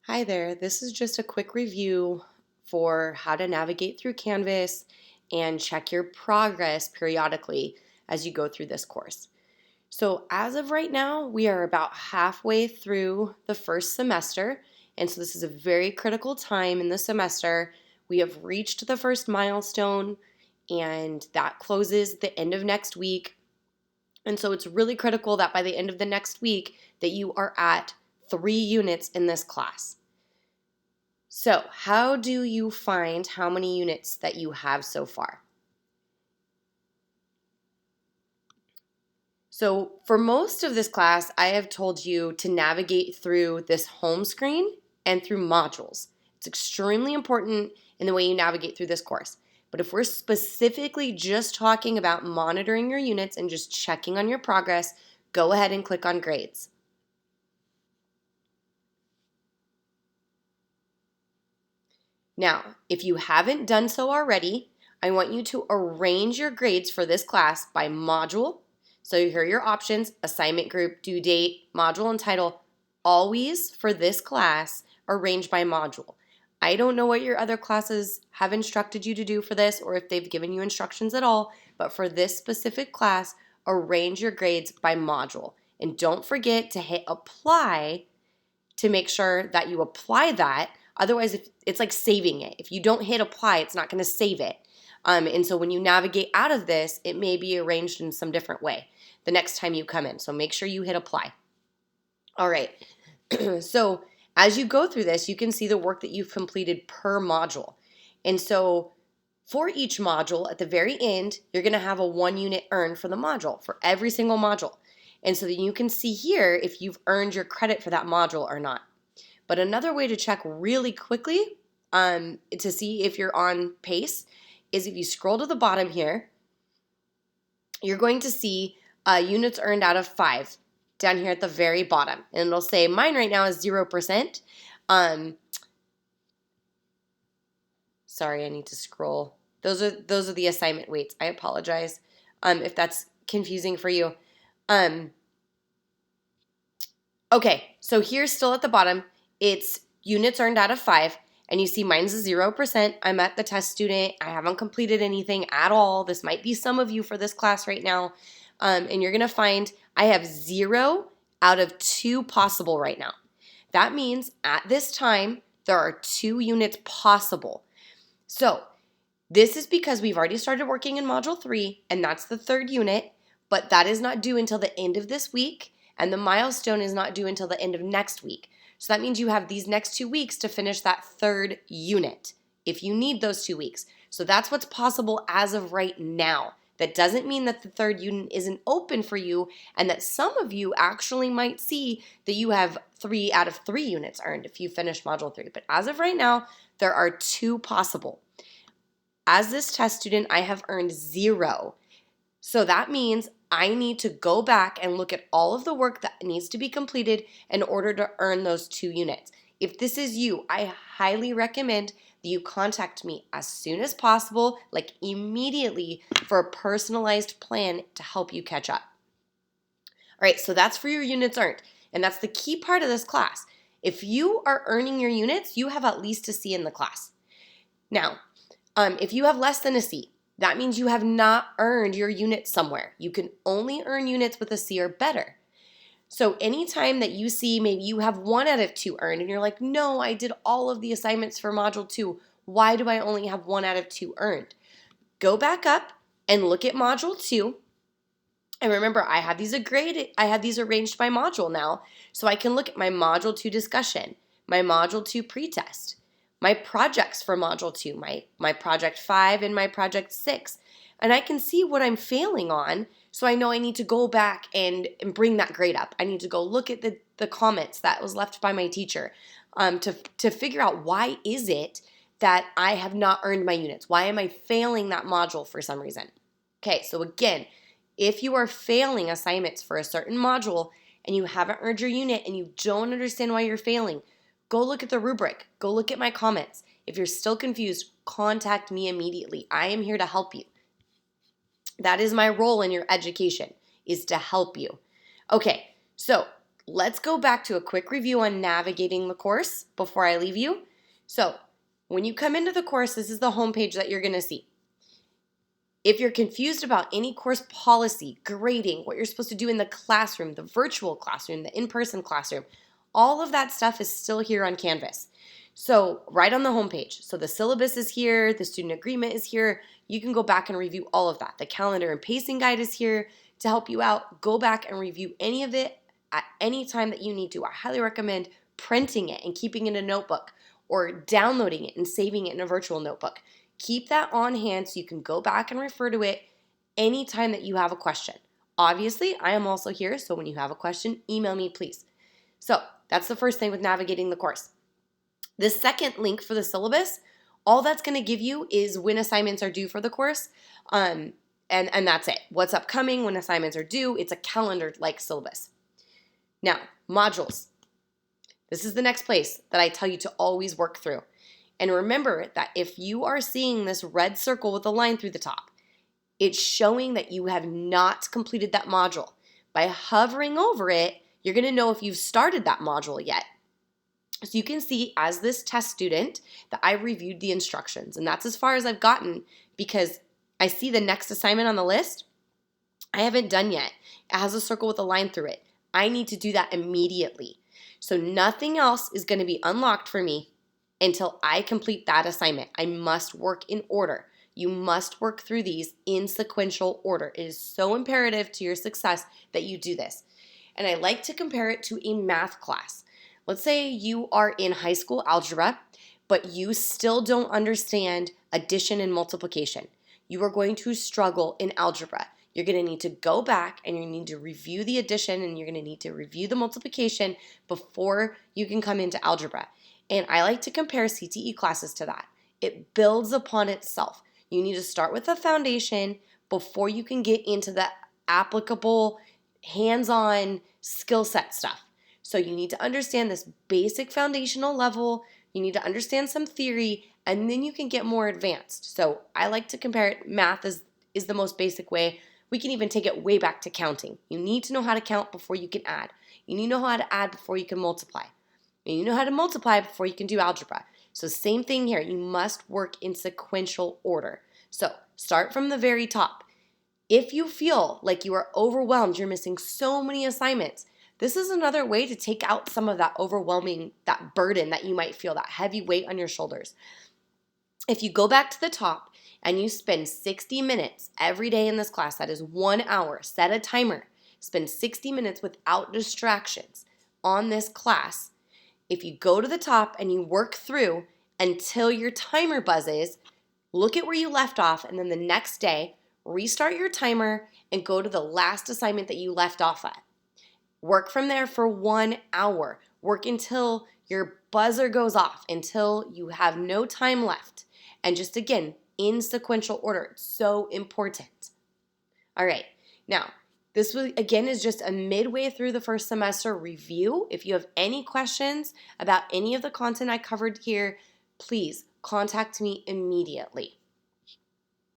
Hi there, this is just a quick review for how to navigate through Canvas and check your progress periodically as you go through this course. So as of right now, we are about halfway through the first semester, and so this is a very critical time in the semester. We have reached the first milestone, and that closes the end of next week. And so it's really critical that by the end of the next week that you are at 3 units in this class. So, how do you find how many units that you have so far? So, for most of this class, I have told you to navigate through this home screen and through modules. It's extremely important in the way you navigate through this course. But if we're specifically just talking about monitoring your units and just checking on your progress, go ahead and click on grades. Now, if you haven't done so already, I want you to arrange your grades for this class by module. So here are your options: assignment group, due date, module, and title. Always for this class, arrange by module. I don't know what your other classes have instructed you to do for this or if they've given you instructions at all, but for this specific class, arrange your grades by module. And don't forget to hit apply to make sure that you apply that. Otherwise, if it's like saving it. If you don't hit apply, it's not going to save it. And so when you navigate out of this, it may be arranged in some different way the next time you come in. So make sure you hit apply. All right. So as you go through this, you can see the work that you've completed per module. And so for each module, at the very end, you're going to have a 1 unit earned for the module, for every single module. And so then you can see here if you've earned your credit for that module or not. But another way to check really quickly to see if you're on pace is if you scroll to the bottom here, you're going to see units earned out of 5 down here at the very bottom. And it'll say mine right now is 0%. Sorry, I need to scroll. Those are the assignment weights. I apologize if that's confusing for you. Okay, so here still at the bottom, it's units earned out of 5, and you see mine's a 0%. I'm at the test student. I haven't completed anything at all. This might be some of you for this class right now, and you're going to find I have 0 out of 2 possible right now. That means at this time, there are 2 units possible. So this is because we've already started working in Module 3, and that's the 3rd unit, but that is not due until the end of this week, and the milestone is not due until the end of next week. So that means you have these next 2 weeks to finish that 3rd unit if you need those 2 weeks. So that's what's possible as of right now. That doesn't mean that the 3rd unit isn't open for you and that some of you actually might see that you have 3 out of 3 units earned if you finish Module 3. But as of right now, there are 2 possible. As this test student, I have earned 0. So that means I need to go back and look at all of the work that needs to be completed in order to earn those 2 units. If this is you, I highly recommend that you contact me as soon as possible, like immediately, for a personalized plan to help you catch up. All right, so that's for your units earned, and that's the key part of this class. If you are earning your units, you have at least a C in the class. Now, if you have less than a C, that means you have not earned your unit somewhere. You can only earn units with a C or better. So anytime that you see maybe you have 1 out of 2 earned and you're like, no, I did all of the assignments for Module 2. Why do I only have 1 out of 2 earned? Go back up and look at Module 2. And remember, I have these arranged by module now, so I can look at my Module 2 discussion, my Module 2 pretest, my projects for Module 2, my Project 5 and my Project 6. And I can see what I'm failing on, so I know I need to go back and bring that grade up. I need to go look at the comments that was left by my teacher to figure out why is it that I have not earned my units? Why am I failing that module for some reason? Okay, so again, if you are failing assignments for a certain module and you haven't earned your unit and you don't understand why you're failing, go look at the rubric. Go look at my comments. If you're still confused, contact me immediately. I am here to help you. That is my role in your education, is to help you. Okay, so let's go back to a quick review on navigating the course before I leave you. So when you come into the course, this is the homepage that you're going to see. If you're confused about any course policy, grading, what you're supposed to do in the classroom, the virtual classroom, the in-person classroom, all of that stuff is still here on Canvas. So right on the homepage. So the syllabus is here, the student agreement is here. You can go back and review all of that. The calendar and pacing guide is here to help you out. Go back and review any of it at any time that you need to. I highly recommend printing it and keeping it in a notebook or downloading it and saving it in a virtual notebook. Keep that on hand so you can go back and refer to it anytime that you have a question. Obviously, I am also here, so when you have a question, email me, please. So that's the first thing with navigating the course. The second link for the syllabus, all that's going to give you is when assignments are due for the course, and that's it. What's upcoming, when assignments are due. It's a calendar-like syllabus. Now, modules. This is the next place that I tell you to always work through. And remember that if you are seeing this red circle with a line through the top, it's showing that you have not completed that module. By hovering over it, you're going to know if you've started that module yet. So you can see as this test student that I reviewed the instructions, and that's as far as I've gotten because I see the next assignment on the list I haven't done yet. It has a circle with a line through it. I need to do that immediately. So nothing else is going to be unlocked for me until I complete that assignment. I must work in order. You must work through these in sequential order. It is so imperative to your success that you do this. And I like to compare it to a math class. Let's say you are in high school algebra, but you still don't understand addition and multiplication. You are going to struggle in algebra. You're going to need to go back and you need to review the addition and you're going to need to review the multiplication before you can come into algebra. And I like to compare CTE classes to that. It builds upon itself. You need to start with a foundation before you can get into the applicable, hands-on skill set stuff. So you need to understand this basic foundational level. You need to understand some theory, and then you can get more advanced. So I like to compare it. Math is the most basic way. We can even take it way back to counting. You need to know how to count before you can add. You need to know how to add before you can multiply. And you know how to multiply before you can do algebra. So same thing here. You must work in sequential order. So start from the very top. If you feel like you are overwhelmed, you're missing so many assignments, this is another way to take out some of that overwhelming, that burden that you might feel, that heavy weight on your shoulders. If you go back to the top and you spend 60 minutes every day in this class, that is 1 hour, set a timer, spend 60 minutes without distractions on this class. If you go to the top and you work through until your timer buzzes, look at where you left off, and then the next day, restart your timer and go to the last assignment that you left off at. Work from there for 1 hour. Work until your buzzer goes off, until you have no time left. And just again, in sequential order. It's so important. All right. Now, this again is just a midway through the first semester review. If you have any questions about any of the content I covered here, please contact me immediately.